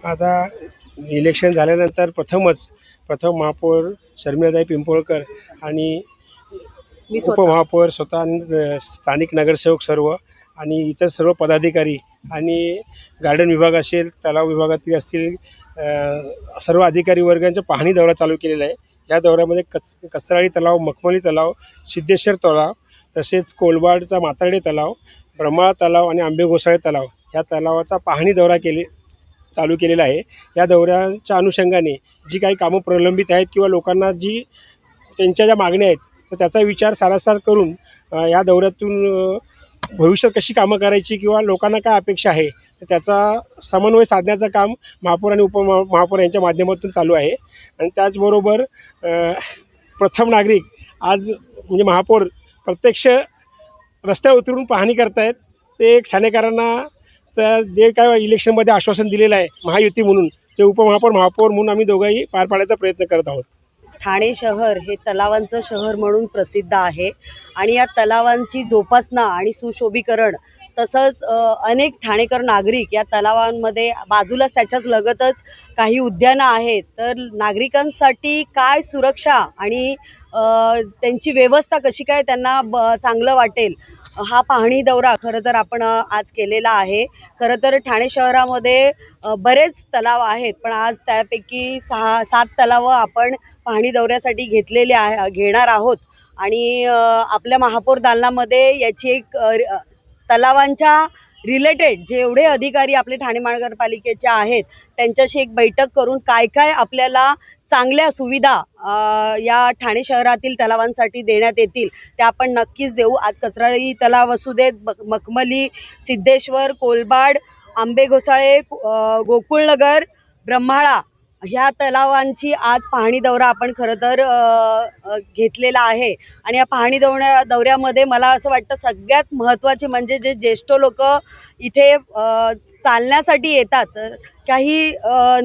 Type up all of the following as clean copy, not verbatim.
आता इलेक्शन झाल्यानंतर प्रथम महापौर शर्मिलाताई पिंपळकर आणि उपमहापौर स्वतः स्थानिक नगरसेवक सर्व आणि इतर सर्व पदाधिकारी आणि गार्डन विभाग असेल, तलाव विभागातील असतील सर्व अधिकारी वर्गांचा पाहणी दौरा चालू केलेला आहे। या दौऱ्यामध्ये कसराळी तलाव, मखमली तलाव, सिद्धेश्वर तलाव, तसेच कोलबाडचा माताडे तलाव, ब्रह्माळा तलाव आणि आंबे घोसाळे तलाव या तलावाचा पाहणी दौरा चालू केलेला आहे। या दौऱ्याच्या अनुषंगाने जी काही कामं प्रलंबित आहेत किंवा लोकांना जी त्यांच्या ज्या मागण्या आहेत तर त्याचा विचार सारासार करून या दौऱ्यातून भविष्यात कशी कामं करायची किंवा लोकांना काय अपेक्षा आहे तर त्याचा समन्वय साधण्याचं काम महापौर आणि उपमहापौर यांच्या माध्यमातून चालू आहे। आणि त्याचबरोबर प्रथम नागरिक आज म्हणजे महापौर प्रत्यक्ष रस्त्यावर उतरून पाहणी करतायत। ते ठाणेकरांना जे काय इलेक्शनमध्ये आश्वासन दिलेलं आहे महायुती म्हणून ते उपमहापौर महापौर म्हणून आम्ही दोघंही पार पाडायचा प्रयत्न करत आहोत। ठाणे शहर हे तलावांचं शहर म्हणून प्रसिद्ध आहे आणि या तलावांची जोपासना आणि सुशोभीकरण तसंच अनेक ठाणेकर नागरिक या तलावांमध्ये बाजूलाच त्याच्याच लगतच काही उद्यानं आहेत। तर नागरिकांसाठी काय सुरक्षा आणि त्यांची व्यवस्था कशी काय त्यांना चांगलं वाटेल हा पाहणी दौरा खरं तर आपण आज केलेला आहे। खरं तर ठाणे शहरामध्ये बरेच तलाव आहेत, पण आज त्यापैकी 6-7 तलाव आपण पाहणी दौऱ्यासाठी घेणार आहोत। आणि आपल्या महापौर दालनामध्ये याची एक तलावांच्या रिलेटेड जेवढे अधिकारी आपले ठाणे महानगरपालिकेचे आहेत त्यांच्याशी एक बैठक करून काय काय आपल्याला चांगल्या सुविधा या ठाणे शहरातील तलावांसाठी देण्यात येतील त्या आपण नक्कीच देऊ। आज कसराळी तलाव असू देत, मखमली, सिद्धेश्वर, कोलबाड, आंबे घोसाळे, गोकुळनगर, ब्रह्माळा ह्या तलावांची आज पाहणी दौरा आपण खरं तर घेतलेला आहे। आणि या पाहणी दौऱ्यामध्ये मला असं वाटतं सगळ्यात महत्त्वाचे म्हणजे जे ज्येष्ठ लोक इथे चालण्यासाठी येतात, काही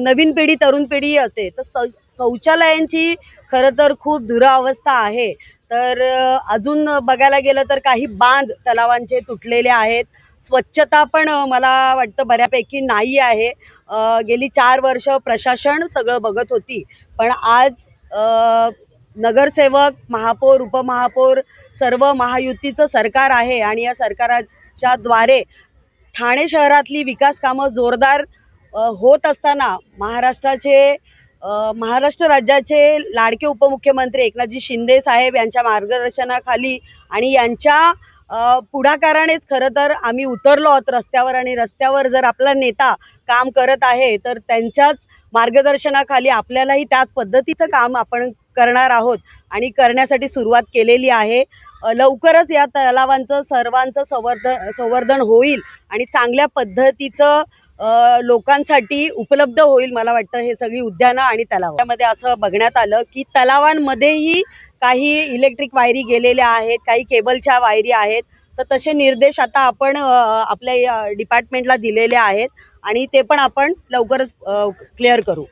नवीन पिढी तरुण पिढी असते, तर शौचालयांची खरं तर खूप दुरावस्था आहे। तर अजून बघायला गेलं तर काही बांध तलावांचे तुटलेले आहेत, स्वच्छता पण मला वाटतं बऱ्यापैकी नाही आहे। गेली 4 वर्ष प्रशासन सगळं बघत होती, पण आज नगरसेवक, महापौर, उपमहापौर सर्व महायुतीचं सरकार आहे आणि या सरकारच्या द्वारे ठाणे शहरातली विकास कामं जोरदार होत असताना महाराष्ट्र राज्याचे लाडके उपमुख्यमंत्री एकनाथजी शिंदे साहेब यांच्या मार्गदर्शनाखाली आणि यांच्या पुढाकारानेच खरं तर आम्ही उतरलो आहोत रस्त्यावर। आणि रस्त्यावर जर आपला नेता काम करत आहे तर त्यांच्याच मार्गदर्शनाखाली आपल्यालाही त्याच पद्धतीचं काम आपण करणार आहोत आणि करण्यासाठी सुरुवात केलेली आहे। लवकरच या तलावांचं सर्वांचं संवर्धन होईल आणि चांगल्या पद्धतीचं लोकांसाठी उपलब्ध होईल। मला वाटतं हे सगळी उद्यानं आणि तलाव त्यामध्ये असं बघण्यात आलं की तलावांमध्येही काही इलेक्ट्रिक वायरी गेलेल्या आहेत, काही केबलच्या वायरी आहेत, तर तसे निर्देश आता आपण आपल्या डिपार्टमेंटला दिलेले आहेत आणि ते पण आपण लवकरच क्लिअर करू।